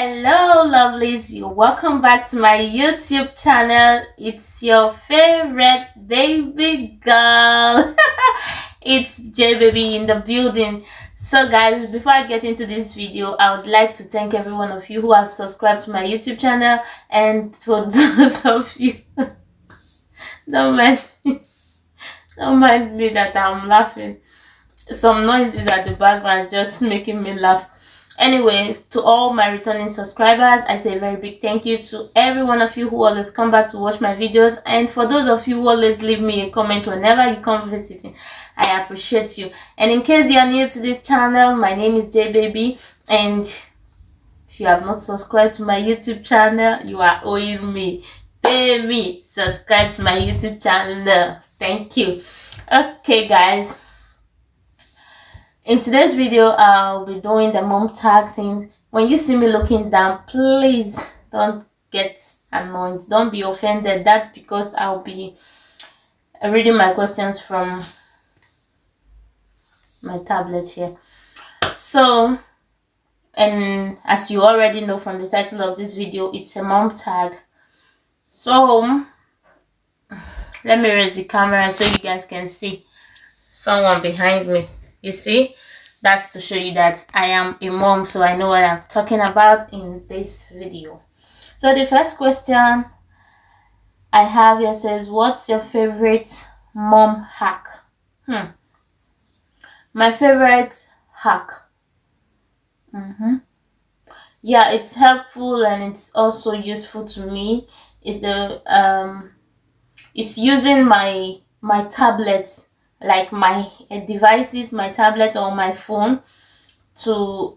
Hello lovelies, you welcome back to my YouTube channel. It's your favorite baby girl. It's J Baby in the building. So guys, before I get into this video, I would like to thank every one of you who have subscribed to my YouTube channel, and for those of you don't mind me that I'm laughing. Some noises at the background just making me laugh. Anyway, to all my returning subscribers, I say a very big thank you. To every one of you who always come back to watch my videos, and for those of you who always leave me a comment whenever you come visiting, I appreciate you. And in case you are new to this channel, my name is J Baby, and if you have not subscribed to my YouTube channel, you are owing me. Pay me, subscribe to my YouTube channel. Thank you. Okay guys, in today's video, I'll be doing the mom tag thing. When you see me looking down, please don't get annoyed. Don't be offended. That's because I'll be reading my questions from my tablet here. So, and as you already know from the title of this video, it's a mom tag. So, let me raise the camera so you guys can see someone behind me. You see, that's to show you that I am a mom, so I know what I'm talking about in this video. So the first question I have here says, what's your favorite mom hack? My favorite hack, yeah, it's helpful and it's also useful to me, is the it's using my tablets, like my devices, my tablet or my phone, to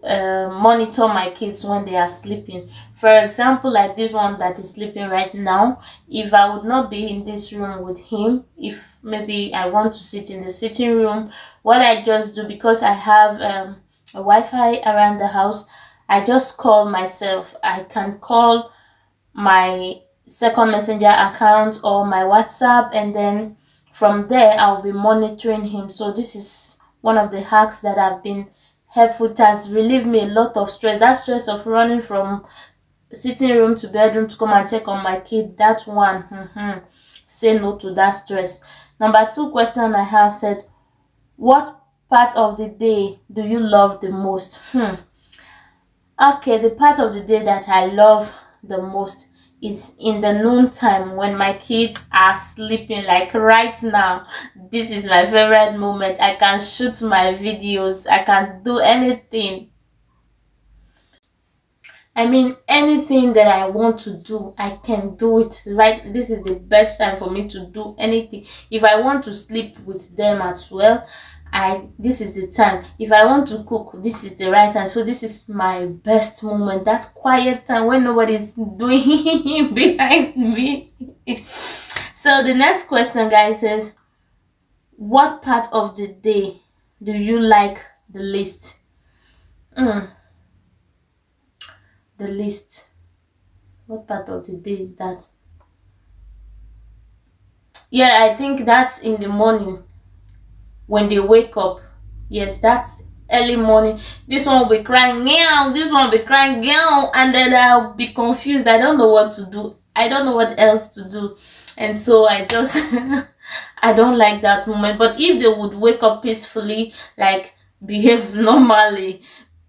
monitor my kids when they are sleeping. For example, like this one that is sleeping right now, if I would not be in this room with him, if maybe I want to sit in the sitting room, what I just do, because I have a Wi-Fi around the house, I just call myself. I can call my second messenger account or my WhatsApp, and then from there I'll be monitoring him. So this is one of the hacks that have been helpful. It has relieved me a lot of stress. That stress of running from sitting room to bedroom to come and check on my kid, that one, say no to that stress. Number 2 question I have said, what part of the day do you love the most? Okay, the part of the day that I love the most is in the noon time when my kids are sleeping. Like right now, this is my favorite moment. I can shoot my videos, I can do anything. I mean, anything that I want to do, I can do it. Right, this is the best time for me to do anything. If I want to sleep with them as well, this is the time. If I want to cook, this is the right time. So this is my best moment, that quiet time when nobody's doing behind me. So the next question, guys, says, what part of the day do you like the least? The least, what part of the day is that? Yeah, I think that's in the morning when they wake up. Yes, that's early morning. This one will be crying meow, this one will be crying meow, and then I'll be confused. I don't know what to do. I don't know what else to do, and so I just I don't like that moment. But if they would wake up peacefully, like behave normally,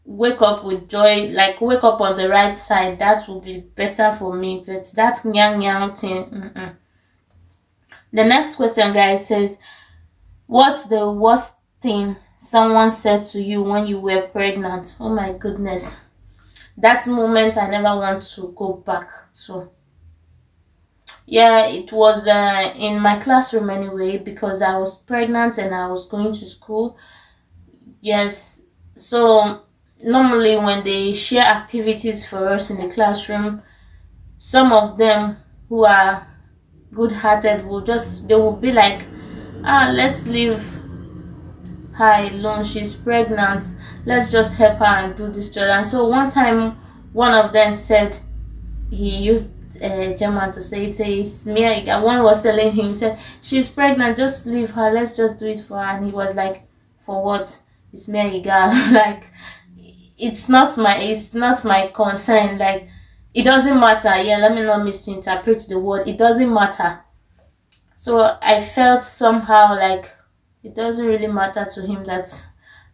wake up with joy, like wake up on the right side, that would be better for me. But that meow meow thing, The next question, guys, says, what's the worst thing someone said to you when you were pregnant? Oh my goodness. That moment I never want to go back to. Yeah, it was in my classroom anyway, because I was pregnant and I was going to school. Yes, so normally when they share activities for us in the classroom, some of them who are good-hearted they will be like, let's leave her alone, she's pregnant, let's just help her and do this job. And so one time one of them said, he used German to say Smia. One was telling him, he said, she's pregnant, just leave her, let's just do it for her. And he was like, for what? It's Smia. Like, it's not my concern. Like, it doesn't matter. Yeah, let me not misinterpret the word. It doesn't matter. So I felt somehow like it doesn't really matter to him that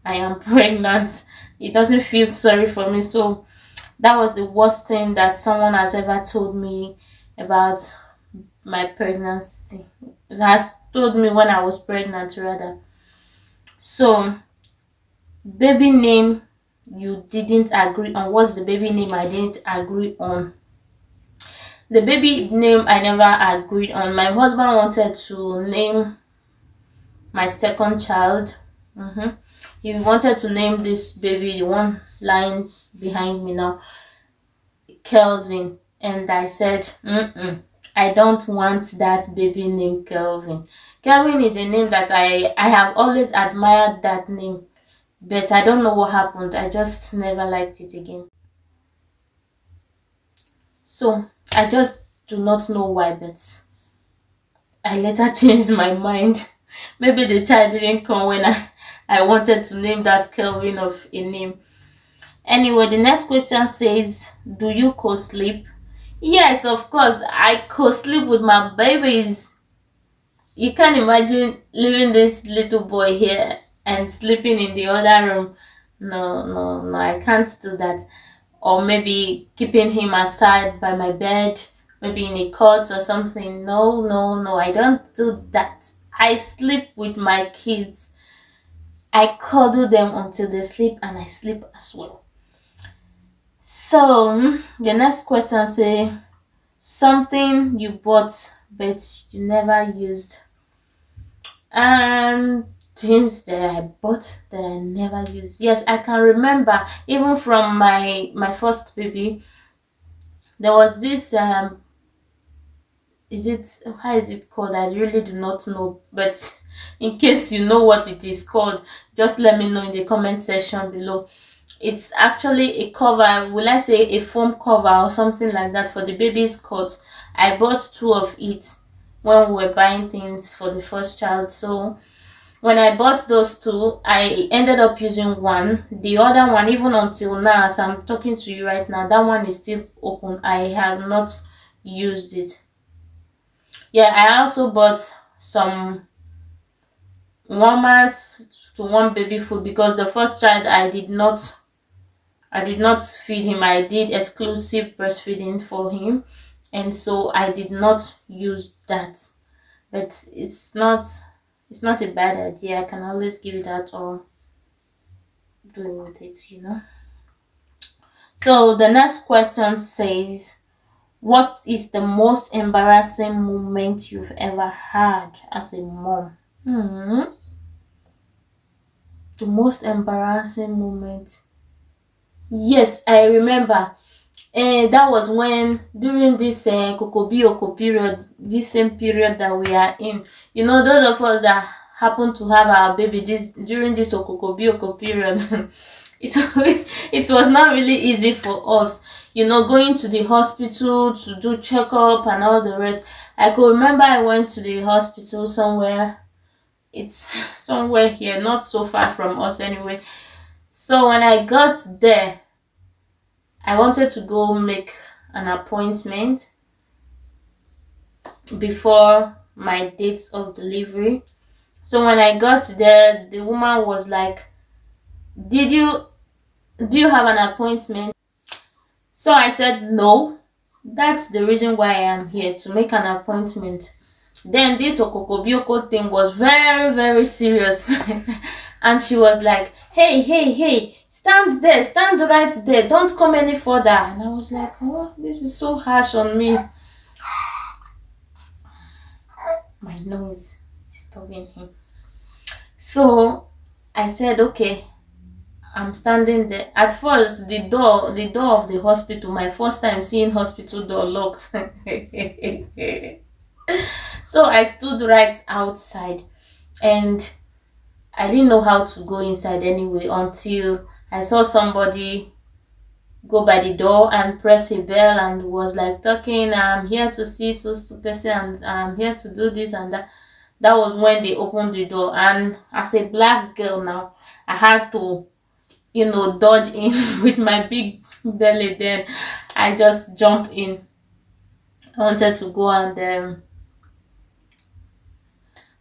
I am pregnant. He doesn't feel sorry for me. So that was the worst thing that someone has ever told me about my pregnancy. It has told me when I was pregnant, rather. So, baby name you didn't agree on. What's the baby name I didn't agree on? The baby name I never agreed on. My husband wanted to name my second child. He wanted to name this baby, the one lying behind me now, Kelvin. And I said, I don't want that baby named Kelvin. Kelvin is a name that I have always admired that name. But I don't know what happened. I just never liked it again. So I just do not know why, but I later changed my mind. Maybe the child didn't come when I wanted to name that Kelvin of a name. Anyway, the next question says, do you co-sleep? Yes, of course. I co-sleep with my babies. You can't imagine leaving this little boy here and sleeping in the other room. No, no, no, I can't do that. Or maybe keeping him aside by my bed, maybe in a cot or something. No, no, no, I don't do that. I sleep with my kids. I cuddle them until they sleep, and I sleep as well. So the next question says, something you bought but you never used. Things that I bought that I never used. Yes, I can remember even from my first baby. There was this how is it called? I really do not know, but in case you know what it is called, just let me know in the comment section below. It's actually a cover, will I say a foam cover or something like that, for the baby's cot. I bought 2 of it when we were buying things for the first child. So when I bought those 2, I ended up using one. The other one, even until now, as I'm talking to you right now, that one is still open. I have not used it. Yeah, I also bought some warmers to warm baby food, because the first child I did not feed him. I did exclusive breastfeeding for him, and so I did not use that. But it's not a bad idea. I can always give it out or do with it, you know. So the next question says, what is the most embarrassing moment you've ever had as a mom? The most embarrassing moment. Yes, I remember. And that was when, during this Kokobioko period, this same period that we are in, you know, those of us that happen to have our baby during this Okokobioko period, it was not really easy for us, you know, going to the hospital to do checkup and all the rest. I could remember I went to the hospital somewhere. It's somewhere here, not so far from us anyway. So when I got there, I wanted to go make an appointment before my date of delivery. So when I got there, the woman was like, do you have an appointment? So I said, no. That's the reason why I am here, to make an appointment. Then this Okokobioko thing was very, very serious. And she was like, hey, stand there, stand right there, don't come any further. And I was like, oh, this is so harsh on me. My nose is disturbing him. So I said, okay, I'm standing there. At first, the door of the hospital, my first time seeing hospital door locked. So I stood right outside, and I didn't know how to go inside anyway until I saw somebody go by the door and press a bell and was like talking, I'm here to see so person and I'm here to do this and that. That was when they opened the door, and as a black girl now, I had to dodge in with my big belly. Then I just jump in. I wanted to go and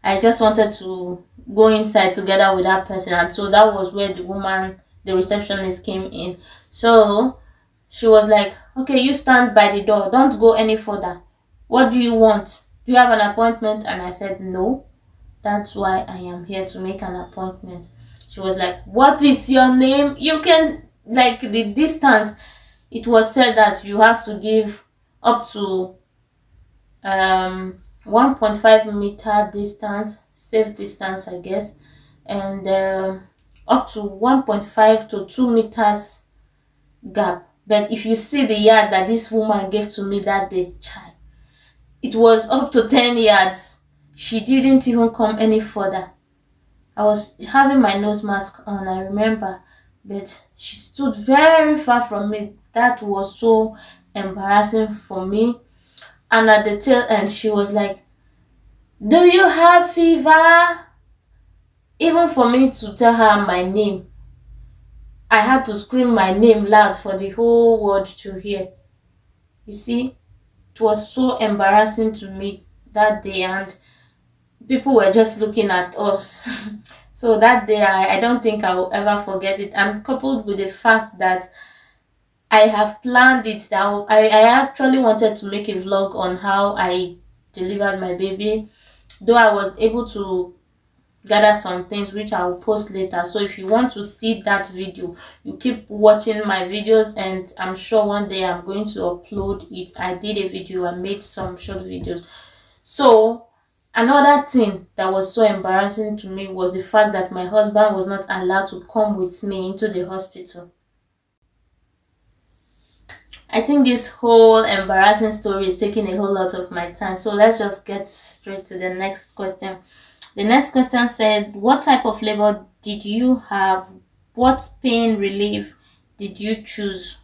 I just wanted to go inside together with that person, and so that was where the receptionist came in. So she was like, okay, you stand by the door, don't go any further. What do you want? Do you have an appointment? And I said, no, that's why I am here, to make an appointment. She was like, what is your name? You can, like, the distance, it was said that you have to give up to 1.5 meter distance, safe distance, I guess, and up to 1.5 to 2 meters gap. But if you see the yard that this woman gave to me that day, child, it was up to 10 yards. She didn't even come any further. I was having my nose mask on, I remember, but she stood very far from me. That was so embarrassing for me. And at the tail end, she was like, do you have fever? Even for me to tell her my name, I had to scream my name loud for the whole world to hear. You see, it was so embarrassing to me that day, and people were just looking at us. So that day, I don't think I will ever forget it. And coupled with the fact that I have planned it, that I actually wanted to make a vlog on how I delivered my baby, though I was able to gather some things which I will post later. So if you want to see that video, you keep watching my videos, and I'm sure one day I'm going to upload it. I did a video, I made some short videos. So another thing that was so embarrassing to me was the fact that my husband was not allowed to come with me into the hospital. I think this whole embarrassing story is taking a whole lot of my time. So let's just get straight to the next question. The next question said, what type of labor did you have? What pain relief did you choose?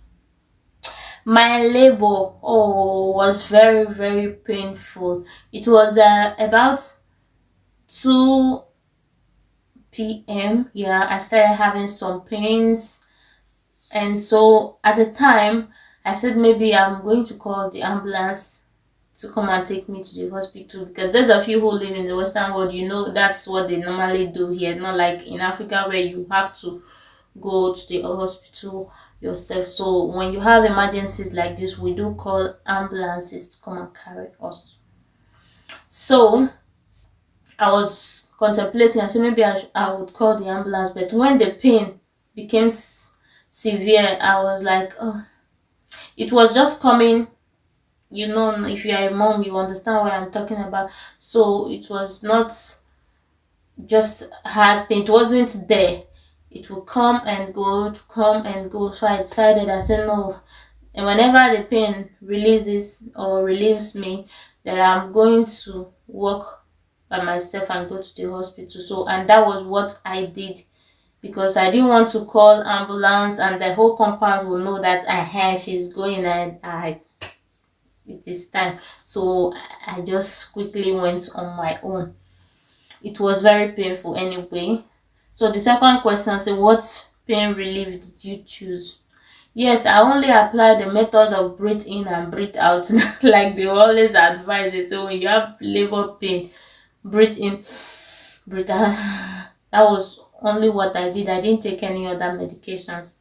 My labor, was very, very painful. It was about 2 p.m. Yeah, I started having some pains. And so at the time, I said maybe I'm going to call the ambulance to come and take me to the hospital, because those of you who live in the Western world, you know that's what they normally do here, not like in Africa where you have to go to the hospital yourself. So when you have emergencies like this, we do call ambulances to come and carry us. So I was contemplating, I said maybe I would call the ambulance, but when the pain became severe, I was like, oh, it was just coming. You know, if you are a mom, you understand what I'm talking about. So it was not just hard pain, it wasn't there. It will come and go, come and go. So I decided, I said no. And whenever the pain releases or relieves me, that I'm going to walk by myself and go to the hospital. So, and that was what I did, because I didn't want to call ambulance and the whole compound will know that she's going and it is time. So I just quickly went on my own. It was very painful anyway. So the second question says, what pain relief did you choose? Yes, I only applied the method of breathe in and breathe out like they always advise it. So when you have labor pain, breathe in, breathe out. That was only what I did. I didn't take any other medications.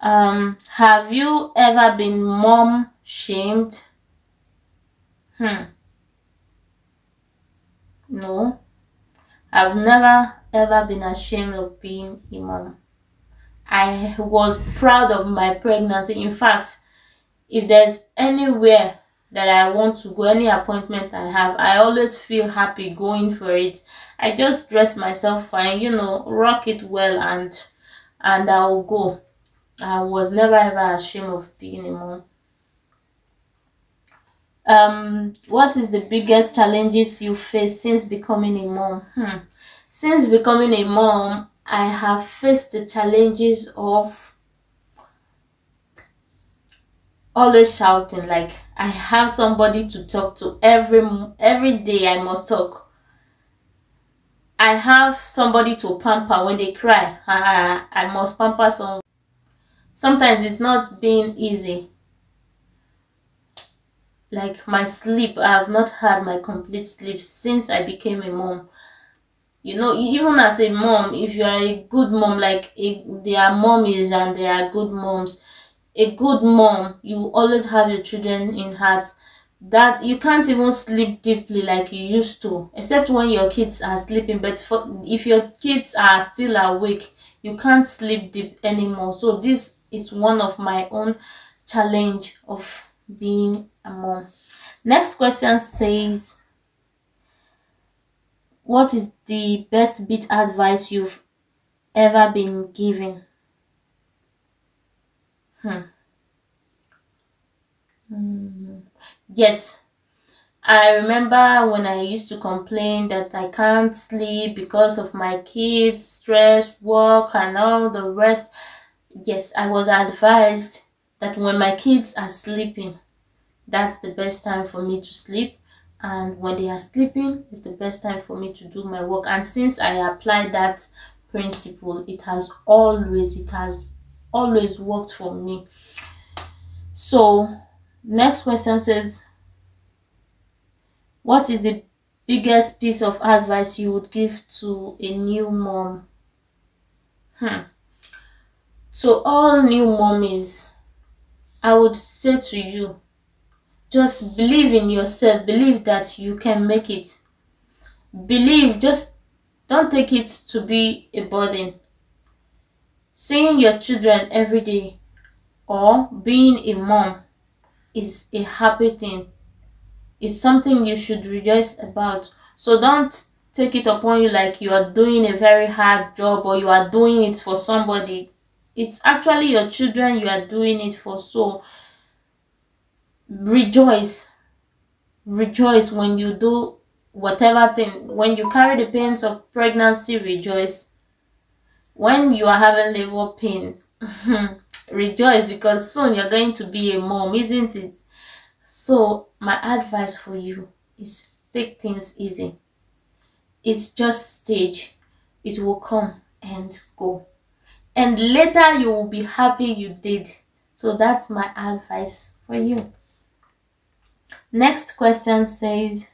Have you ever been mom shamed? No, I've never ever been ashamed of being a mom. I was proud of my pregnancy. In fact, if there's anywhere that I want to go, any appointment I have, I always feel happy going for it. I just dress myself fine, rock it well, and I'll go. I was never ever ashamed of being a mom. What is the biggest challenges you face since becoming a mom? Since becoming a mom, I have faced the challenges of always shouting. Like, I have somebody to talk to every day. I must talk. I have somebody to pamper when they cry. I must pamper some. Sometimes it's not being easy. Like my sleep, I have not had my complete sleep since I became a mom. You know, even as a mom, if you are a good mom, like there are mommies and there are good moms. A good mom, you always have your children in heart, that you can't even sleep deeply like you used to, except when your kids are sleeping. But if your kids are still awake, you can't sleep deep anymore. So this is one of my own challenge of being a mom. Next question says, what is the best bit advice you've ever been given? Yes, I remember when I used to complain that I can't sleep because of my kids, stress, work, and all the rest. Yes, I was advised that when my kids are sleeping, that's the best time for me to sleep. And when they are sleeping, it's the best time for me to do my work. And since I applied that principle, it has always worked for me. So, next question says, what is the biggest piece of advice you would give to a new mom? So all new mommies, I would say to you, just believe in yourself. Believe that you can make it. Believe, just don't take it to be a burden. Seeing your children every day or being a mom is a happy thing. It's something you should rejoice about. So don't take it upon you like you are doing a very hard job or you are doing it for somebody. It's actually your children you are doing it for. So rejoice. Rejoice when you do whatever thing. When you carry the pains of pregnancy, rejoice. When you are having labor pains, rejoice, because soon you're going to be a mom, isn't it? So my advice for you is, take things easy. It's just stage. It will come and go. And later you will be happy you did. So that's my advice for you. Next question says,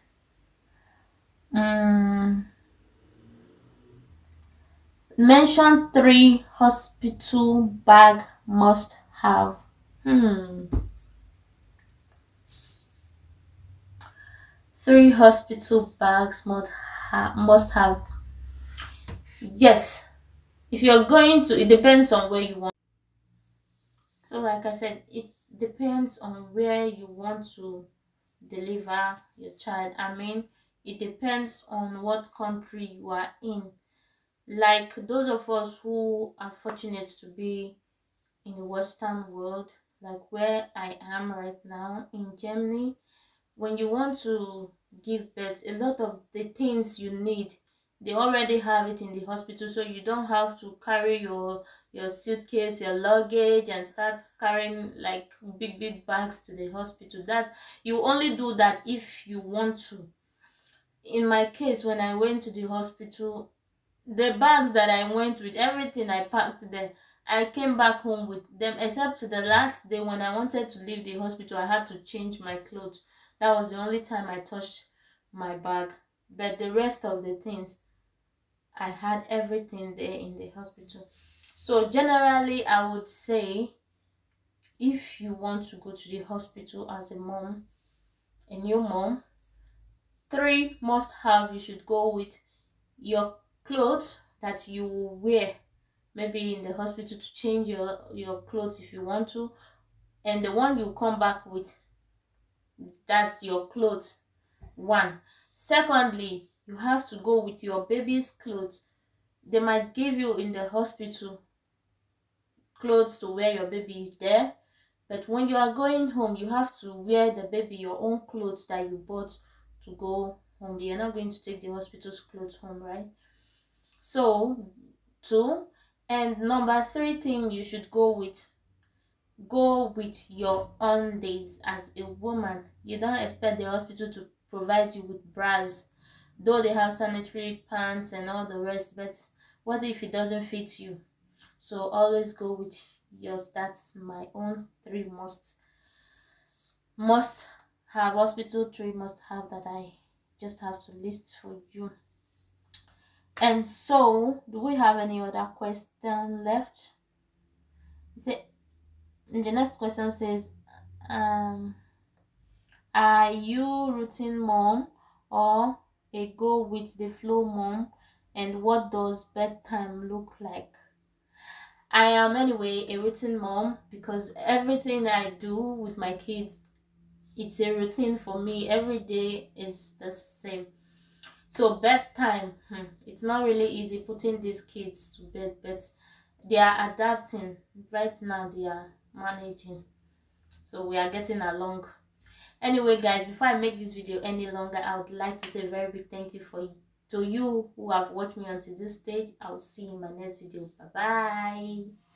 mention 3 hospital bag must have. 3 hospital bags must have. Yes, if you're going to, it depends on where you want. So like I said, it depends on where you want to deliver your child. I mean, it depends on what country you are in. Like those of us who are fortunate to be in the Western world, like where I am right now in Germany, when you want to give birth, a lot of the things you need, they already have it in the hospital. So you don't have to carry your suitcase, your luggage, and start carrying like big bags to the hospital. That you only do that if you want to. In my case, when I went to the hospital, the bags that I went with, everything I packed there, I came back home with them, except the last day when I wanted to leave the hospital, I had to change my clothes. That was the only time I touched my bag. But the rest of the things, I had everything there in the hospital. So generally, I would say, if you want to go to the hospital as a mom, a new mom, 3 must have, you should go with your clothes that you wear, maybe in the hospital, to change your clothes if you want to, and the one you come back with, that's your clothes. 1. Secondly, you have to go with your baby's clothes. They might give you in the hospital clothes to wear your baby there, but when you are going home, you have to wear the baby your own clothes that you bought to go home. You're not going to take the hospital's clothes home, right? So 2. And number 3 thing you should go with your undies. As a woman, you don't expect the hospital to provide you with bras though they have sanitary pants and all the rest, but what if it doesn't fit you? So always go with yours. That's my own 3 must have, hospital 3 must have, that I just have to list for you. And so, do we have any other question left? Say, the next question says, um, are you routine mom or a go with the flow mom? And what does bedtime look like? I am anyway a routine mom because everything I do with my kids, it's a routine for me. Every day is the same. So bedtime, it's not really easy putting these kids to bed, but they are adapting. Right now they are managing. So we are getting along. Anyway, guys, before I make this video any longer, I would like to say a very big thank you to you who have watched me until this stage. I will see you in my next video. Bye bye.